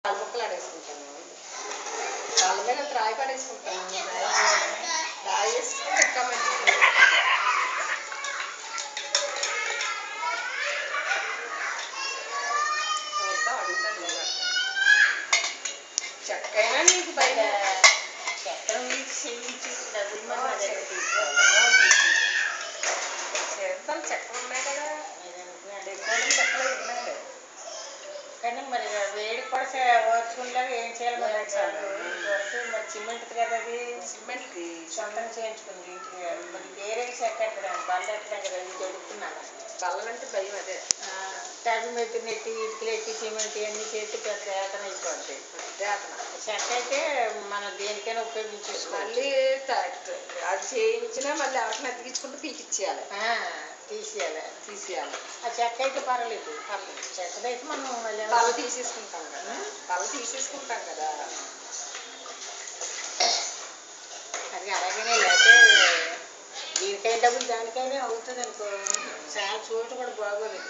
కాలు ముక్కలు ఆడేసుకుంటాను. వాళ్ళ మీద రాయి పడేసుకుంటాను. రాయి వేసుకుంటే ఇంకా మంచిది. అడుగుతాను లేదా చెక్కైనా నీకు బయట చక్కెర చేయించి డబ్బులు మరి చేస్తాను. చెక్కలు ఉన్నాయి కదా, చెక్కలు ఉన్నాయి. కానీ మరి వేడి కూడా ఓర్చుకుంటారు. ఏం చేయాలి మరి మరి సిమెంట్ కదా, అది సిమెంట్ సొంతంగా చేయించుకుంది ఇంటికి. మరి వేరే చెక్క ఎట్టడం బల్ల ఎట్టడం కదా, ఇది దొరుకుతున్నాను. బల్లలంటే భయం. అదే టైం పెట్టి నెట్టి ఇటుకలు ఎట్టి సిమెంట్ ఇవన్నీ చేసి పెద్ద ఏతన అయిపోతాయి. చెక్క అయితే మనం దేనికైనా ఉపయోగించేసుకోవాలి. మళ్ళీ అది చేయించినా మళ్ళీ ఎవరికైనా అతికించుకుంటే తీసిచ్చేయాలి. తీసేయాలి. ఆ చెక్క అయితే పర్వాలేదు. చెక్కదైతే మనం బల్ల తీసేసుకుంటాం కదా. అది అలాగనే లేకపోతే దీనికైనా డబ్బులు దానికైనా అవుతుంది అనుకో. చాలా చోటు కూడా బాగోలేదు.